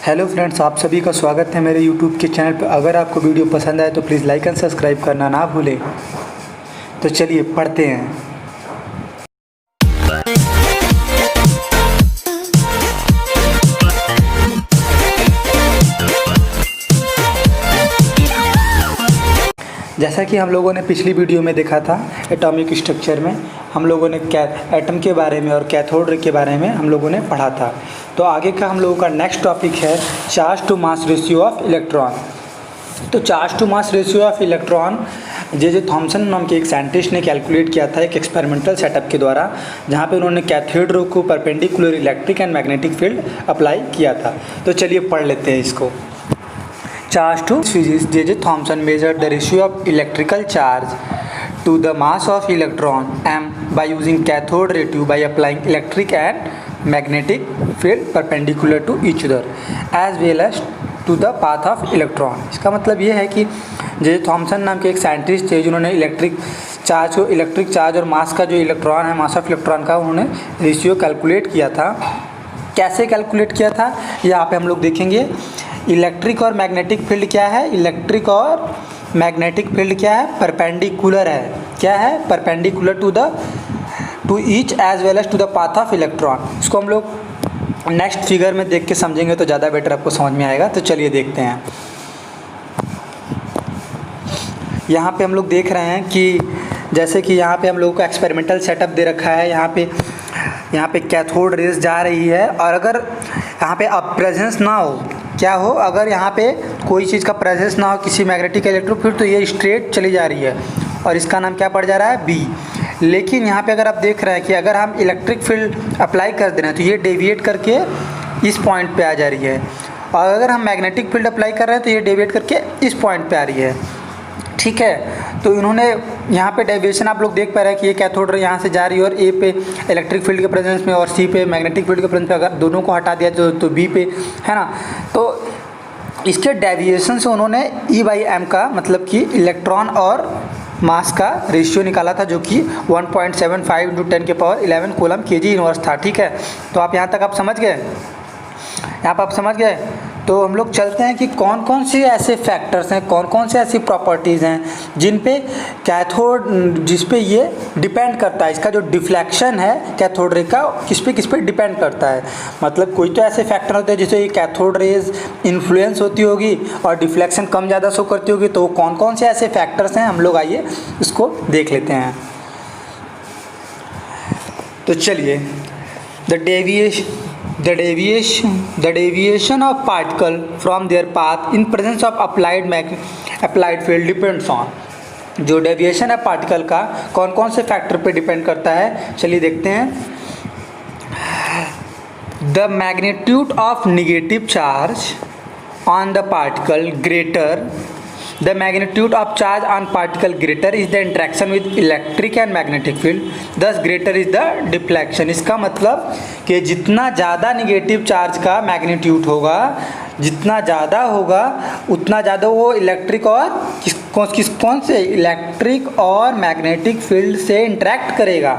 Hello friends, आप सभी का स्वागत है मेरे यूट्यूब के चैनल पर। अगर आपको वीडियो पसंद आए तो प्लीज़ लाइक एंड सब्सक्राइब करना ना भूलें। तो चलिए पढ़ते हैं। जैसा कि हम लोगों ने पिछली वीडियो में देखा था, एटॉमिक स्ट्रक्चर में हम लोगों ने एटम के बारे में और कैथोड रे के बारे में हम लोगों ने पढ़ा था। तो आगे का हम लोगों का नेक्स्ट टॉपिक है charge to mass ratio of electron. तो charge to mass ratio of electron J Thomson नाम के एक साइंटिस्ट ने कैलकुलेट किया था एक एक्सपेरिमेंटल सेटअप के द्वारा, जहाँ पे उन्होंने कैथोड रे को perpendicular electric and magnetic field apply किया था। तो चलिए पढ़ लेते हैं इसको। Charge to physics J. Thomson measured the ratio of electrical charge to the mass of electron m by using cathode ray tube by applying electric and magnetic field perpendicular to each other as well as to the path of electron। इसका मतलब ये है कि जे Thomson नाम के एक scientist थे जिन्होंने इलेक्ट्रिक चार्ज और मास का जो इलेक्ट्रॉन है, मास ऑफ इलेक्ट्रॉन का उन्होंने रेशियो कैलकुलेट किया था। कैसे कैलकुलेट किया था यहाँ पे हम लोग देखेंगे। इलेक्ट्रिक और मैग्नेटिक फील्ड क्या है? इलेक्ट्रिक और मैग्नेटिक फील्ड क्या है? परपेंडिकुलर है। क्या है? Perpendicular to each as well as to the path of electron. इसको हम लोग नेक्स्ट फिगर में देख के समझेंगे तो ज़्यादा बेटर आपको समझ में आएगा। तो चलिए देखते हैं। यहाँ पे हम लोग देख रहे हैं कि जैसे कि यहाँ पे हम लोगों को एक्सपेरिमेंटल सेटअप दे रखा है। यहाँ पे कैथोड रेज जा रही है और अगर यहाँ पे अब प्रेजेंस ना हो, क्या हो, अगर यहाँ पे कोई चीज़ का प्रेजेंस ना हो किसी मैग्नेटिक इलेक्ट्रोफील्ड, तो ये स्ट्रेट चली जा रही है और इसका नाम क्या पड़ जा रहा है? बी। लेकिन यहाँ पे अगर आप देख रहे हैं कि अगर हम इलेक्ट्रिक फील्ड अप्लाई कर दे रहे हैं तो ये डेविएट करके इस पॉइंट पे आ जा रही है, और अगर हम मैग्नेटिक फील्ड अप्लाई कर रहे हैं तो ये डेविएट करके इस पॉइंट पे आ रही है। ठीक है, तो इन्होंने यहाँ पे डेविएशन आप लोग देख पा रहे हैं कि ये कैथोड रे यहाँ से जा रही है और ए पे इलेक्ट्रिक फील्ड के प्रेजेंस में और सी पे मैग्नेटिक फील्ड के प्रेजेंस में, अगर दोनों को हटा दिया तो बी पे, है ना। तो इसके डेविएशन से उन्होंने E/m का मतलब कि इलेक्ट्रॉन और मास का रेशियो निकाला था, जो कि 1.75 × 10⁻11 कूलम kg इनवर्स था। ठीक है, तो आप यहाँ तक आप समझ गए? यहाँ पर आप समझ गए? तो हम लोग चलते हैं कि कौन कौन से ऐसे फैक्टर्स हैं, कौन कौन से ऐसी प्रॉपर्टीज़ हैं जिन पे जिस पे ये डिपेंड करता है। इसका जो डिफ्लेक्शन है कैथोड रे का किस पे डिपेंड करता है। मतलब कोई तो ऐसे फैक्टर होते हैं जिससे ये कैथोड रेज इन्फ्लुएंस होती होगी और डिफ्लेक्शन कम ज़्यादा शो करती होगी। तो कौन कौन से ऐसे फैक्टर्स हैं, हम लोग आइए इसको देख लेते हैं। तो चलिए, The deviation of particle from their path in presence of applied field depends on। जो डेविएशन है पार्टिकल का कौन कौन से फैक्टर पे डिपेंड करता है, चलिए देखते हैं। The magnitude of negative charge on the particle greater The magnitude of charge on particle greater is the interaction with electric and magnetic field, thus greater is the deflection। इसका मतलब कि जितना ज़्यादा निगेटिव चार्ज का magnitude होगा, जितना ज़्यादा होगा उतना ज़्यादा वो इलेक्ट्रिक और कौन से इलेक्ट्रिक और मैग्नेटिक फील्ड से इंटरेक्ट करेगा,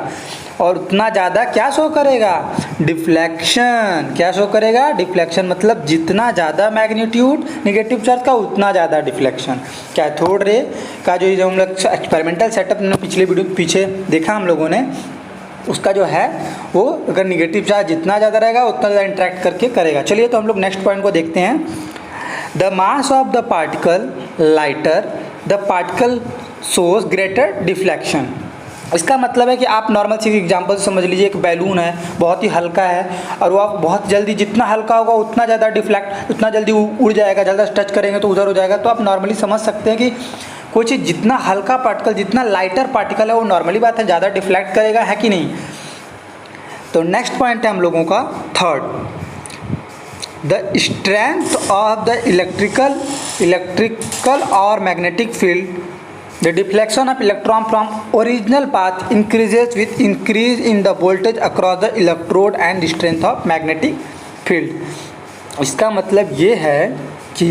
और उतना ज़्यादा क्या शो करेगा? डिफ्लेक्शन। क्या शो करेगा? डिफ्लेक्शन। मतलब जितना ज़्यादा मैग्नीट्यूड नेगेटिव चार्ज का उतना ज़्यादा डिफ्लेक्शन। कैथोड रे का जो हम लोग एक्सपेरिमेंटल सेटअप ने पिछले वीडियो पीछे देखा हम लोगों ने, उसका जो है वो अगर नेगेटिव चार्ज जितना ज़्यादा रहेगा उतना ज़्यादा इंटरेक्ट करके करेगा। चलिए तो हम लोग नेक्स्ट पॉइंट को देखते हैं। The mass of the particle lighter the particle shows greater deflection. इसका मतलब है कि आप नॉर्मल सी एग्जांपल समझ लीजिए, एक बैलून है, बहुत ही हल्का है और वो आप बहुत जल्दी, जितना हल्का होगा उतना ज़्यादा डिफ्लेक्ट, उतना जल्दी उड़ जाएगा, ज़्यादा टच करेंगे तो उधर हो जाएगा। तो आप नॉर्मली समझ सकते हैं कि कोई चीज़ जितना हल्का पार्टिकल, जितना लाइटर पार्टिकल है, वो नॉर्मली बात है ज़्यादा डिफ्लेक्ट करेगा, है कि नहीं। तो नेक्स्ट पॉइंट है हम लोगों का third, the strength of the electrical और magnetic field. The deflection of electron from original path increases with increase in the voltage across the electrode and strength of magnetic field। इसका मतलब ये है कि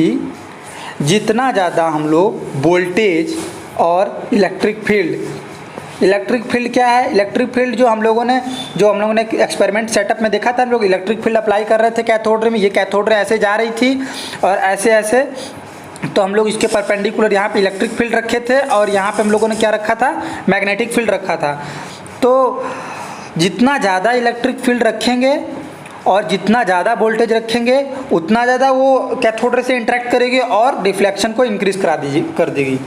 जितना ज़्यादा हम लोग वोल्टेज और इलेक्ट्रिक फील्ड इलेक्ट्रिक फील्ड क्या है? इलेक्ट्रिक फील्ड जो हम लोगों ने एक्सपेरिमेंट सेटअप में देखा था, हम लोग इलेक्ट्रिक फील्ड अप्लाई कर रहे थे कैथोड रे में। ये कैथोड रे ऐसे जा रही थी और ऐसे ऐसे, तो हम लोग इसके परपेंडिकुलर यहाँ पे इलेक्ट्रिक फील्ड रखे थे और यहाँ पे हम लोगों ने क्या रखा था? मैग्नेटिक फील्ड रखा था। तो जितना ज़्यादा इलेक्ट्रिक फील्ड रखेंगे और जितना ज़्यादा वोल्टेज रखेंगे उतना ज़्यादा वो कैथोड रे से इंटरेक्ट करेगी और डिफ्लेक्शन को इंक्रीज कर देगी।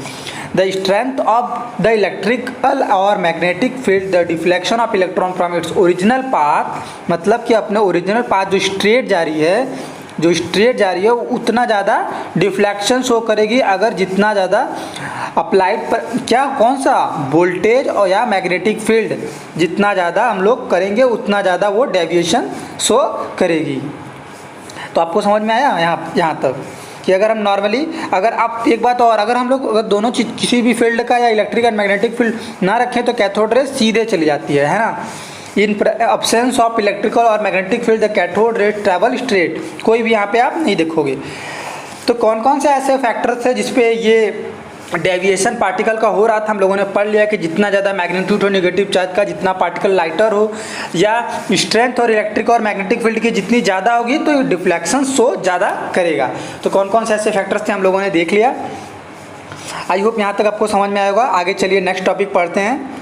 The strength of the electrical और magnetic field, the deflection of electron from its original path, मतलब कि अपने ओरिजिनल पाथ जो स्ट्रेट जा रही है उतना ज़्यादा डिफ्लेक्शन शो करेगी अगर जितना ज़्यादा अप्लाइड पर कौन सा वोल्टेज और या मैग्नेटिक फील्ड जितना ज़्यादा हम लोग करेंगे उतना ज़्यादा वो डेविएशन शो करेगी। तो आपको समझ में आया यहाँ तक कि अगर हम नॉर्मली, अगर आप एक बात और, अगर हम लोग अगर दोनों चीज़ किसी भी फील्ड का या इलेक्ट्रिक एंड मैग्नेटिक फील्ड ना रखें तो कैथोड रे सीधे चली जाती है ना। इन अब्सेंस ऑफ इलेक्ट्रिकल और मैग्नेटिक फील्ड द कैथोड रे ट्रैवल स्ट्रेट, कोई भी यहाँ पे आप नहीं देखोगे। तो कौन कौन से ऐसे फैक्टर्स थे जिसपे ये डेविएशन पार्टिकल का हो रहा था? हम लोगों ने पढ़ लिया कि जितना ज़्यादा मैग्नीट्यूड हो नेगेटिव चार्ज का, जितना पार्टिकल लाइटर हो या स्ट्रेंथ और इलेक्ट्रिक और मैग्नेटिक फील्ड की जितनी ज़्यादा होगी तो डिफ्लेक्शन शो ज़्यादा करेगा। तो कौन कौन से ऐसे फैक्टर्स थे हम लोगों ने देख लिया। आई होप यहाँ तक आपको समझ में आएगा। आगे चलिए नेक्स्ट टॉपिक पढ़ते हैं।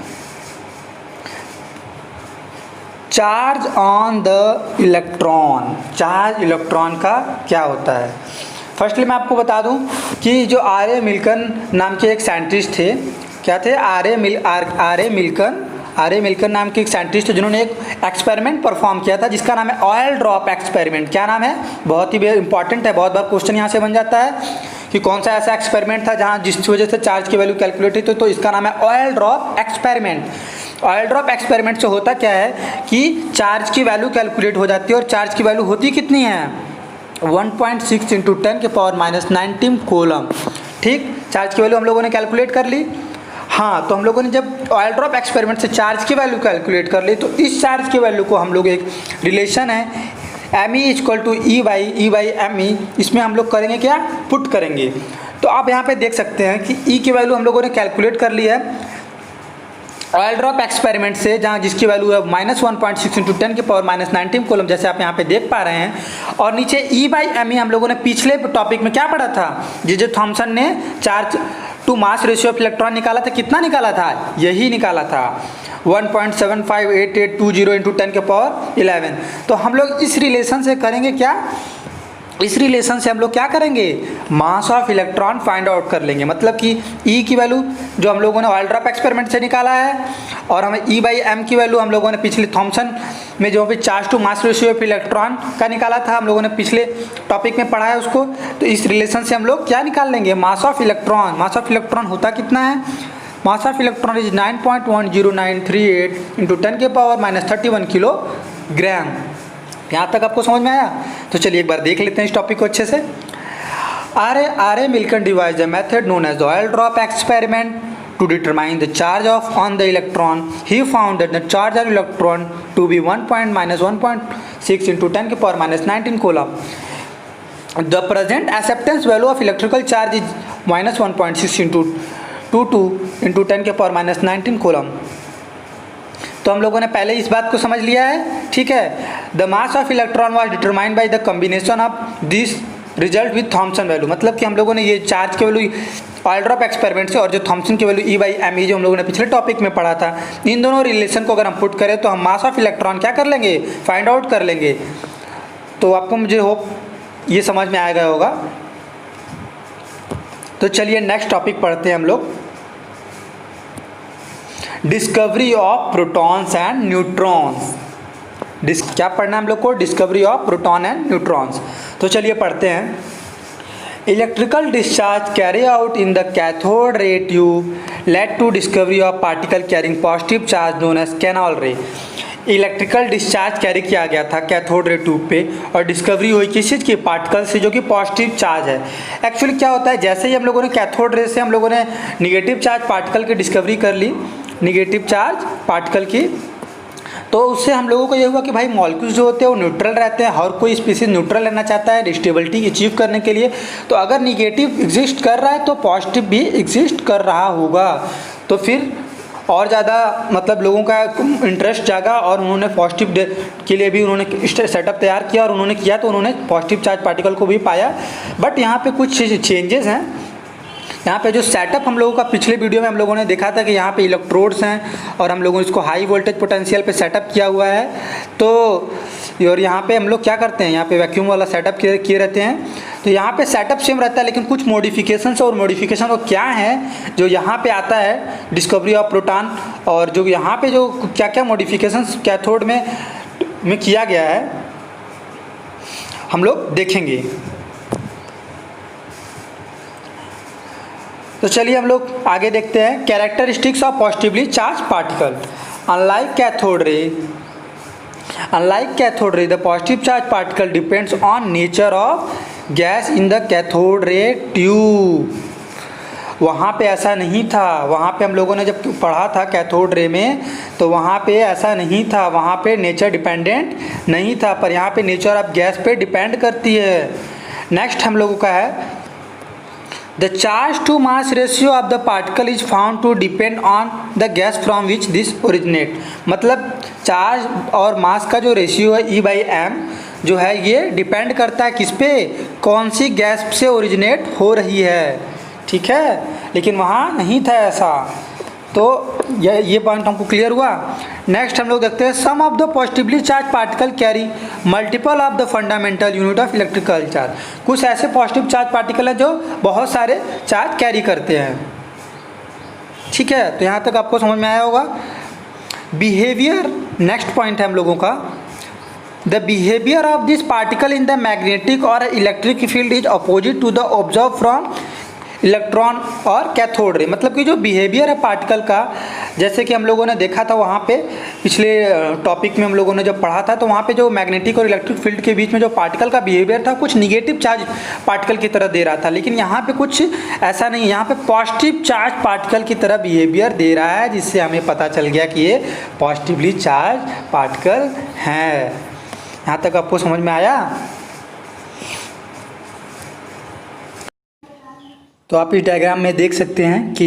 Charge on the electron, charge electron का क्या होता है? फर्स्टली मैं आपको बता दूं कि जो आर.ए. मिल्कन नाम के एक साइंटिस्ट थे, क्या थे? आर.ए. मिल्कन नाम के एक साइंटिस्ट थे जिन्होंने एक एक्सपेरिमेंट परफॉर्म किया था जिसका नाम है ऑयल ड्रॉप एक्सपेरिमेंट। क्या नाम है? बहुत ही इंपॉर्टेंट है, बहुत बार क्वेश्चन यहाँ से बन जाता है कि कौन सा ऐसा एक्सपेरिमेंट था जहाँ जिस वजह से चार्ज की वैल्यू कैलकुलेट हुई। तो इसका नाम है oil drop experiment. Oil drop experiment से होता क्या है कि चार्ज की वैल्यू कैलकुलेट हो जाती है और चार्ज की वैल्यू होती कितनी है? 1.6 × 10⁻⁹ कूलम। ठीक, चार्ज की वैल्यू हम लोगों ने कैलकुलेट कर ली। हाँ, तो हम लोगों ने जब ऑयल ड्रॉप एक्सपेरिमेंट से चार्ज की वैल्यू कैलकुलेट कर ली तो इस चार्ज की वैल्यू को हम लोग एक रिलेशन है ME = E/ME, इसमें हम लोग करेंगे क्या? पुट करेंगे। तो आप यहाँ पे देख सकते हैं कि E की वैल्यू हम लोगों ने कैलकुलेट कर ली है ऑयल ड्रॉप एक्सपेरिमेंट से, जहाँ जिसकी वैल्यू है -1.6 × 10⁻⁹ कूलम, जैसे आप यहाँ पे देख पा रहे हैं। और नीचे E/ME हम लोगों ने पिछले टॉपिक में क्या पढ़ा था? जे थॉमसन ने charge to mass ratio of electron निकाला था। कितना निकाला था? यही निकाला था 1.758820 × 10⁻11। तो हम लोग इस रिलेशन से करेंगे क्या? इस रिलेशन से हम लोग क्या करेंगे? मास ऑफ इलेक्ट्रॉन फाइंड आउट कर लेंगे। मतलब कि E की वैल्यू जो हम लोगों ने ऑयल ड्रॉप एक्सपेरिमेंट से निकाला है और हमें E/m की वैल्यू हम लोगों ने पिछले थॉमसन में जो भी charge to mass ratio of electron का निकाला था, हम लोगों ने पिछले टॉपिक में पढ़ा है उसको। तो इस रिलेशन से हम लोग क्या निकाल लेंगे? मास of electron. Mass of electron होता कितना है? मास ऑफ इलेक्ट्रॉन इज 9.10938 × 10⁻31 किलोग्राम। यहाँ तक आपको समझ में आया? तो चलिए एक बार देख लेते हैं इस टॉपिक को अच्छे से। R A. Millikan devised the method known as the oil drop experiment to determine the charge on the electron. He found that the charge on electron to be 1.6 × 10⁻⁹ coulomb. The present acceptance value of electrical charge is -1.6 × 22 × 10⁻⁹ coulomb. तो हम लोगों ने पहले इस बात को समझ लिया है, ठीक है। The mass of electron was determined by the combination of this result with Thomson value. मतलब कि हम लोगों ने ये चार्ज की वैल्यू ऑयल ड्रॉप एक्सपेरिमेंट से और जो थॉमसन की वैल्यू E/ME जो हम लोगों ने पिछले टॉपिक में पढ़ा था, इन दोनों रिलेशन को अगर हम पुट करें तो हम मास ऑफ इलेक्ट्रॉन क्या कर लेंगे? फाइंड आउट कर लेंगे। तो आपको मुझे होप ये समझ में आ गया होगा। तो चलिए नेक्स्ट टॉपिक पढ़ते हैं हम लोग। Discovery of protons and neutrons. क्या पढ़ना है हम लोग को? Discovery of proton and neutrons. तो चलिए पढ़ते हैं। Electrical discharge carry out in the cathode ray tube led to discovery of particle carrying positive charge known as canal ray. Electrical discharge carry किया गया था कैथोड रे ट्यूब पे और discovery हुई किस चीज़ की? पार्टिकल से, जो कि पॉजिटिव चार्ज है। एक्चुअली क्या होता है, जैसे ही हम लोगों ने कैथोड रे से हम लोगों ने निगेटिव चार्ज पार्टिकल की डिस्कवरी कर ली, निगेटिव चार्ज पार्टिकल की, तो उससे हम लोगों को ये हुआ कि भाई मॉलिक्यूल्स जो होते हैं वो न्यूट्रल रहते हैं। हर कोई स्पीसीज न्यूट्रल रहना चाहता है स्टेबिलिटी अचीव करने के लिए। तो अगर निगेटिव एग्जिस्ट कर रहा है तो पॉजिटिव भी एग्जिस्ट कर रहा होगा। तो फिर और ज़्यादा मतलब लोगों का इंटरेस्ट जागा और उन्होंने पॉजिटिव के लिए भी उन्होंने सेटअप तैयार किया और उन्होंने किया तो उन्होंने पॉजिटिव चार्ज पार्टिकल को भी पाया। बट यहाँ पे कुछ चेंजेस हैं। यहाँ पे जो सेटअप हम लोगों का पिछले वीडियो में हम लोगों ने देखा था कि यहाँ पे इलेक्ट्रोड्स हैं और हम लोगों ने इसको हाई वोल्टेज पोटेंशियल पे सेटअप किया हुआ है। तो और यहाँ पे हम लोग क्या करते हैं, यहाँ पे वैक्यूम वाला सेटअप किए रहते हैं। तो यहाँ पे सेटअप सेम रहता है लेकिन कुछ मॉडिफिकेशंस और मॉडिफिकेशन वो क्या है जो यहाँ पे आता है डिस्कवरी ऑफ प्रोटॉन, और जो यहाँ पे जो क्या क्या मॉडिफिकेशंस कैथोड में किया गया है हम लोग देखेंगे। तो चलिए हम लोग आगे देखते हैं। Characteristics of positively charge particle. Unlike cathode ray the positive charge particle depends on nature of gas in the cathode ray tube. वहाँ पे ऐसा नहीं था, वहाँ पे हम लोगों ने जब पढ़ा था कैथोड रे में तो वहाँ पे ऐसा नहीं था, वहाँ पे नेचर डिपेंडेंट नहीं था, पर यहाँ पे नेचर ऑफ गैस पे डिपेंड करती है। नेक्स्ट हम लोगों का है the charge to mass ratio of the particle is found to depend on the gas from which this originate. मतलब चार्ज और मास का जो रेशियो है E/m जो है ये डिपेंड करता है किस पे, कौन सी गैस से ओरिजिनेट हो रही है, ठीक है। लेकिन वहाँ नहीं था ऐसा। तो ये पॉइंट हमको क्लियर हुआ। नेक्स्ट हम लोग देखते हैं some of the positively charge particle carry multiple of the fundamental unit of electrical charge. कुछ ऐसे पॉजिटिव चार्ज पार्टिकल हैं जो बहुत सारे चार्ज कैरी करते हैं, ठीक है। तो यहाँ तक आपको समझ में आया होगा। बिहेवियर नेक्स्ट पॉइंट है हम लोगों का। The behaviour of this particle in the magnetic और electric field is opposite to the observe from electron और कैथोड रे। मतलब कि जो बिहेवियर है पार्टिकल का, जैसे कि हम लोगों ने देखा था वहाँ पे पिछले टॉपिक में हम लोगों ने जब पढ़ा था, तो वहाँ पे जो मैग्नेटिक और इलेक्ट्रिक फील्ड के बीच में जो पार्टिकल का बिहेवियर था कुछ निगेटिव चार्ज पार्टिकल की तरह दे रहा था। लेकिन यहाँ पे कुछ ऐसा नहीं, यहाँ पे पॉजिटिव चार्ज पार्टिकल की तरह बिहेवियर दे रहा है, जिससे हमें पता चल गया कि ये पॉजिटिवली चार्ज पार्टिकल हैं। यहाँ तक आपको समझ में आया। तो आप इस डायग्राम में देख सकते हैं कि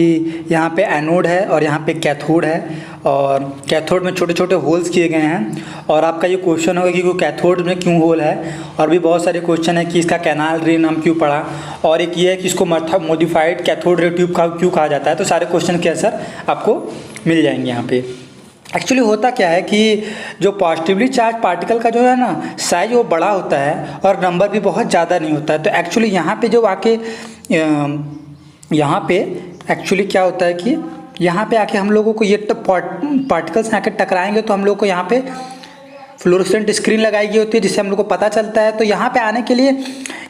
यहाँ पे एनोड है और यहाँ पे कैथोड है, और कैथोड में छोटे छोटे होल्स किए गए हैं। और आपका ये क्वेश्चन होगा कि कैथोड में क्यों होल है, और भी बहुत सारे क्वेश्चन है कि इसका कैनाल रे नाम क्यों पड़ा, और एक ये है कि इसको मॉडिफाइड कैथोड रे ट्यूब का क्यों कहा जाता है। तो सारे क्वेश्चन के आंसर आपको मिल जाएंगे यहाँ पे। एक्चुअली होता क्या है कि जो पॉजिटिवली चार्ज पार्टिकल का जो है ना साइज वो बड़ा होता है और नंबर भी बहुत ज़्यादा नहीं होता है। तो एक्चुअली यहाँ पे जो आके यहाँ पे एक्चुअली क्या होता है कि यहाँ पे आके हम लोगों को ये पार्टिकल्स आके टकराएंगे तो हम लोग को यहाँ पे फ्लोरोसेंट स्क्रीन लगाई गई होती है जिससे हम लोग को पता चलता है। तो यहाँ पे आने के लिए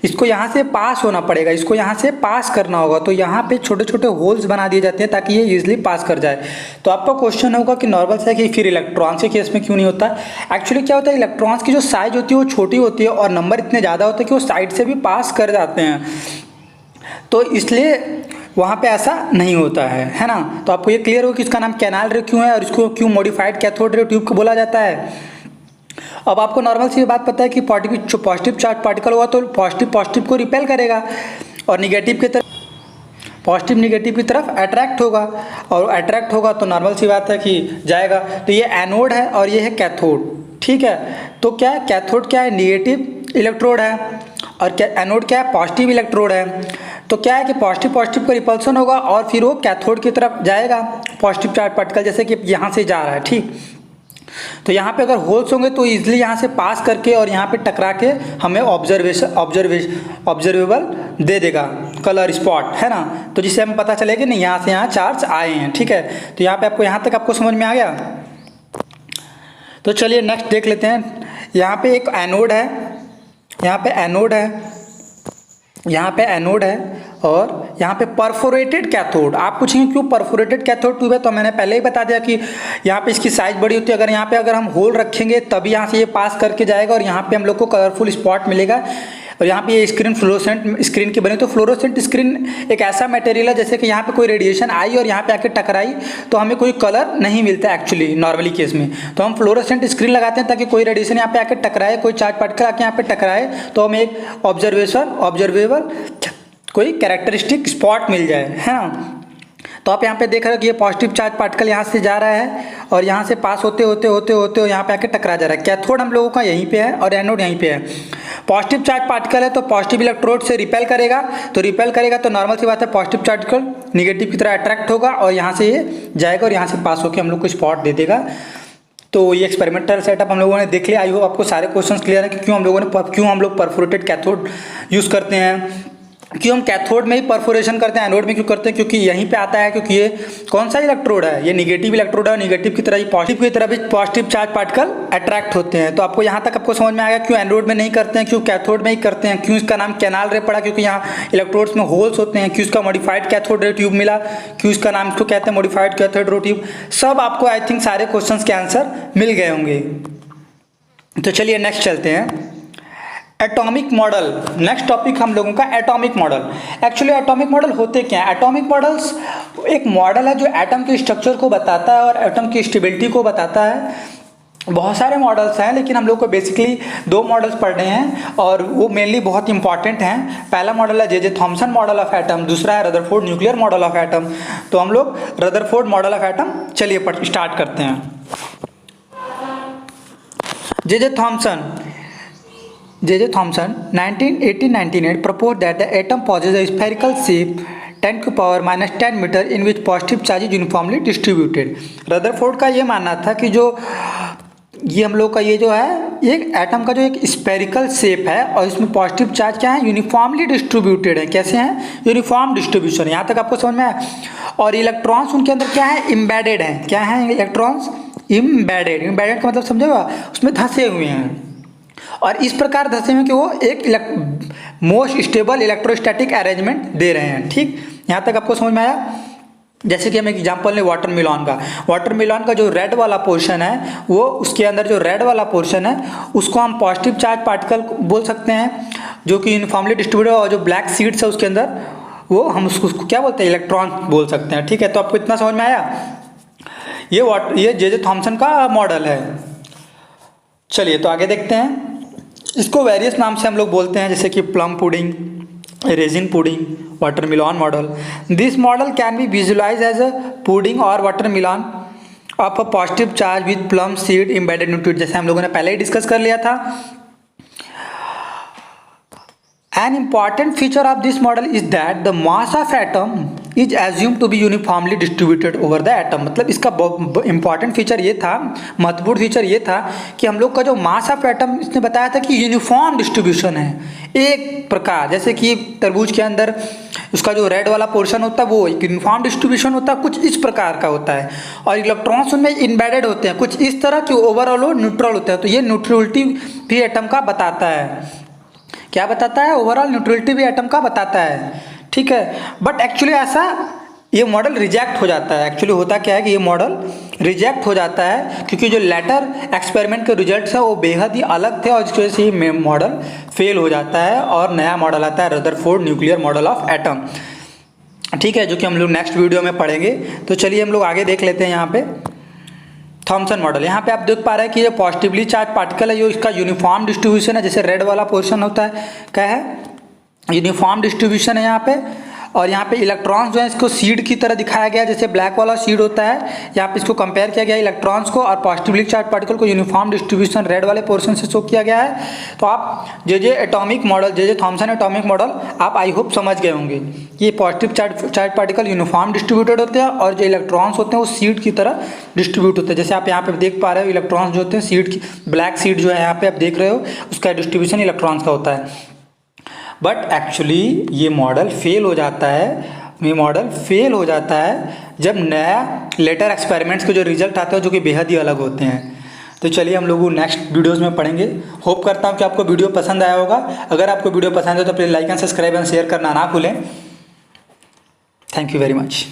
इसको यहाँ से पास होना पड़ेगा, इसको यहाँ से पास करना होगा। तो यहाँ पे छोटे छोटे होल्स बना दिए जाते हैं ताकि ये ईजिली पास कर जाए। तो आपका क्वेश्चन होगा कि नॉर्मल से कि फिर इलेक्ट्रॉन्स के केस में क्यों नहीं होता। एक्चुअली क्या होता है, इलेक्ट्रॉन्स की जो साइज होती है वो छोटी होती है और नंबर इतने ज़्यादा होते हैं कि वो साइड से भी पास कर जाते हैं, तो इसलिए वहाँ पे ऐसा नहीं होता है ना। तो आपको ये क्लियर हो कि इसका नाम कैनाल रे क्यों है और इसको क्यों मॉडिफाइड कैथोड रे ट्यूब को बोला जाता है। अब आपको नॉर्मल सी बात पता है कि पॉजिटिव चार्ज पार्टिकल हुआ तो पॉजिटिव को रिपेल करेगा और निगेटिव की तरफ पॉजिटिव निगेटिव की तरफ अट्रैक्ट होगा, और अट्रैक्ट होगा तो नॉर्मल सी बात है कि जाएगा। तो ये एनोड है और ये है कैथोड, ठीक है। तो क्या है, कैथोड क्या है, निगेटिव इलेक्ट्रोड है, और एनोड क्या है, पॉजिटिव इलेक्ट्रोड है। तो क्या है कि पॉजिटिव का रिपल्सन होगा और फिर वो कैथोड की तरफ जाएगा पॉजिटिव चार्ज पार्टिकल, जैसे कि यहाँ से जा रहा है, ठीक। तो यहाँ पे अगर होल्स होंगे तो इजीली यहाँ से पास करके और यहाँ पे टकरा के हमें ऑब्जर्वेबल दे देगा कलर स्पॉट, है ना। तो जिससे हमें पता चलेगा नहीं यहाँ से यहाँ चार्ज आए हैं, ठीक है। तो यहाँ पे आपको यहाँ तक आपको समझ में आ गया। तो चलिए नेक्स्ट देख लेते हैं। यहाँ पे एक एनोड है, यहाँ पे एनोड है, यहाँ पे एनोड है, और यहाँ पे परफोरेटेड कैथोड। आप पूछेंगे क्यों परफोरेटेड कैथोड ट्यूब है, तो मैंने पहले ही बता दिया कि यहाँ पे इसकी साइज बड़ी होती है। अगर यहाँ पे अगर हम होल रखेंगे तभी यहाँ से ये पास करके जाएगा और यहाँ पे हम लोग को कलरफुल स्पॉट मिलेगा। और यहाँ पे ये स्क्रीन फ्लोरोसेंट स्क्रीन की बनी। तो फ्लोरोसेंट स्क्रीन एक ऐसा मटेरियल है जैसे कि यहाँ पे कोई रेडिएशन आई और यहाँ पे आके टकराई तो हमें कोई कलर नहीं मिलता एक्चुअली नॉर्मली केस में। तो हम फ्लोरोसेंट स्क्रीन लगाते हैं ताकि कोई रेडिएशन यहाँ पे आके टकराए, कोई चार्ज पार्टिकल आके यहाँ पे टकराए तो हमें एक ऑब्जर्वेबल कोई कैरेक्टरिस्टिक स्पॉट मिल जाए, है ना। तो आप यहाँ पे देख रहे हो कि ये पॉजिटिव चार्ज पार्टिकल यहाँ से जा रहा है और यहाँ से पास होते होते होते होते यहाँ पे आके टकरा जा रहा है। कैथोड हम लोगों का यहीं पे है और एनोड यहीं पे है। पॉजिटिव चार्ज पार्टिकल है तो पॉजिटिव इलेक्ट्रोड से रिपेल करेगा, तो नॉर्मल सी बात है पॉजिटिव चार्ज पार्टिकल निगेटिव की तरह अट्रैक्ट होगा और यहाँ से ये जाएगा और यहाँ से पास होकर हम लोग को स्पॉट दे देगा। तो ये एक्सपेरिमेंटल सेटअप हम लोगों ने देख लिया। आई होप आपको सारे क्वेश्चंस क्लियर है कि क्यों हम लोग परफोरेटेड कैथोड यूज़ करते हैं, क्यों हम कैथोड में ही परफोरेशन करते हैं, एनोड में क्यों करते हैं, क्योंकि यहीं पे आता है, क्योंकि ये कौन सा इलेक्ट्रोड है, ये निगेटिव इलेक्ट्रोड है। निगेटिव की तरह ही पॉजिटिव की तरह भी पॉजिटिव चार्ज पार्टिकल अट्रैक्ट होते हैं। तो आपको यहाँ तक आपको समझ में आएगा क्यों एनोड में नहीं करते हैं, क्यों कैथोड में ही करते हैं, क्यों इसका नाम कैनाल रे पड़ा, क्योंकि यहाँ इलेक्ट्रोड्स में होल्स होते हैं, क्यों इसका मॉडिफाइड कैथोड रे ट्यूब मिला, क्यों इसका नाम इसको कहते हैं मॉडिफाइड कैथोड रे ट्यूब। सब आपको आई थिंक सारे क्वेश्चन के आंसर मिल गए होंगे। तो चलिए नेक्स्ट चलते हैं, एटॉमिक मॉडल। नेक्स्ट टॉपिक हम लोगों का atomic model. Actually atomic model होते क्या हैं? एटॉमिक मॉडल्स एक मॉडल है जो एटम के स्ट्रक्चर को बताता है और एटम की स्टेबिलिटी को बताता है। बहुत सारे मॉडल्स हैं लेकिन हम लोग को बेसिकली 2 मॉडल्स पढ़ने हैं और वो मेनली बहुत इंपॉर्टेंट हैं। पहला मॉडल है J Thomson model of atom, दूसरा है Rutherford nuclear model of atom. तो हम लोग रदरफोर्ड मॉडल ऑफ एटम चलिए स्टार्ट करते हैं। J Thomson 1998 proposed that the atom possesses a spherical shape 10⁻⁻10 metre in which positive charge is uniformly distributed। Rutherford का ये मानना था कि जो ये हम लोग का ये जो है ये एटम का जो एक स्पेरिकल शेप है और इसमें पॉजिटिव चार्ज क्या है, यूनिफॉर्मली डिस्ट्रीब्यूटेड है। कैसे हैं? Uniform distribution. यहाँ तक आपको समझ में आया। और इलेक्ट्रॉन्स उनके अंदर क्या है, इम्बेडेड है। क्या है इलेक्ट्रॉन्स? इम्बेडेड का मतलब समझेगा, उसमें धंसे हुए हैं और इस प्रकार धंसे हुए कि वो एक most stable electrostatic arrangement they रहे हैं। ठीक, यहाँ तक आपको समझ में आया। जैसे कि हम एक एग्जांपल लें वाटरमेलन का जो रेड वाला पोर्शन है वो उसके अंदर जो रेड वाला पोर्शन है उसको हम पॉजिटिव चार्ज पार्टिकल बोल सकते हैं जो कि यूनिफॉर्मली डिस्ट्रीब्यूटेड, और जो ब्लैक सीड्स है उसके अंदर वो हम उसको क्या बोलते हैं, इलेक्ट्रॉन बोल सकते हैं। ठीक है, तो आपको इतना समझ में आया। ये जे थॉमसन का मॉडल है। चलिए तो आगे देखते हैं। इसको वेरियस नाम से हम लोग बोलते हैं, जैसे कि plum pudding, raisin pudding, watermelon model. This model can be visualize as a pudding और watermelon of a positive charge with plum seed embedded nutrient, जैसे हम लोगों ने पहले ही डिस्कस कर लिया था। An important feature of this model is that the mass of atom is assumed to be uniformly distributed over the atom। मतलब इसका important feature ये था, महत्वपूर्ण फीचर ये था कि हम लोग का जो मास ऑफ एटम इसने बताया था कि यूनिफॉर्म डिस्ट्रीब्यूशन है एक प्रकार। जैसे कि तरबूज के अंदर उसका जो रेड वाला पोर्शन होता है वो एक यूनिफॉर्म डिस्ट्रीब्यूशन होता है, कुछ इस प्रकार का होता है। और इलेक्ट्रॉन्स उनमें इम्बेडेड होते हैं कुछ इस तरह कि ओवरऑल वो न्यूट्रल होते हैं। तो ये न्यूट्रलिटी भी एटम का बताता है। क्या बताता है? ओवरऑल न्यूट्रलिटी भी एटम का बताता है। ठीक है, बट एक्चुअली ऐसा ये मॉडल रिजेक्ट हो जाता है। एक्चुअली होता क्या है कि ये मॉडल रिजेक्ट हो जाता है क्योंकि जो लेटर एक्सपेरिमेंट के रिजल्ट्स है वो बेहद ही अलग थे और जिसकी वजह से ये मॉडल फेल हो जाता है और नया मॉडल आता है Rutherford nuclear model of atom. ठीक है, जो कि हम लोग नेक्स्ट वीडियो में पढ़ेंगे। तो चलिए हम लोग आगे देख लेते हैं। यहाँ पे थॉमसन मॉडल, यहाँ पे आप देख पा रहे हैं कि ये पॉजिटिवली चार्ज पार्टिकल है, जो इसका यूनिफॉर्म डिस्ट्रीब्यूशन है। जैसे रेड वाला पोर्शन होता है, क्या है, यूनिफॉर्म डिस्ट्रीब्यूशन है यहाँ पे। और यहाँ पे इलेक्ट्रॉन्स जो है इसको सीड की तरह दिखाया गया, जैसे ब्लैक वाला सीड होता है। यहाँ पे इसको कंपेयर किया गया इलेक्ट्रॉन्स को और पॉजिटिवली चार्ज पार्टिकल को यूनिफॉर्म डिस्ट्रीब्यूशन रेड वाले पोर्शन से शो किया गया है। तो आप J atomic model, J Thomson atomic model आप आई होप समझ गए होंगे। ये positive charge particle uniform distributed होते हैं और जो इलेक्ट्रॉन्स होते हैं वो सीड की तरह डिस्ट्रीब्यूट होते हैं। जैसे आप यहाँ पे देख पा रहे हो इलेक्ट्रॉन्स जो होते हैं सीड की, ब्लैक सीड जो है यहाँ पे आप देख रहे हो उसका डिस्ट्रीब्यूशन इलेक्ट्रॉन्स का होता है। बट एक्चुअली ये मॉडल फेल हो जाता है, ये मॉडल फेल हो जाता है जब नया लेटर एक्सपेरिमेंट्स के जो रिजल्ट आते हैं जो कि बेहद ही अलग होते हैं। तो चलिए हम लोग नेक्स्ट वीडियोस में पढ़ेंगे। होप करता हूँ कि आपको वीडियो पसंद आया होगा। अगर आपको वीडियो पसंद है तो please like and subscribe and share करना ना भूलें। Thank you very much.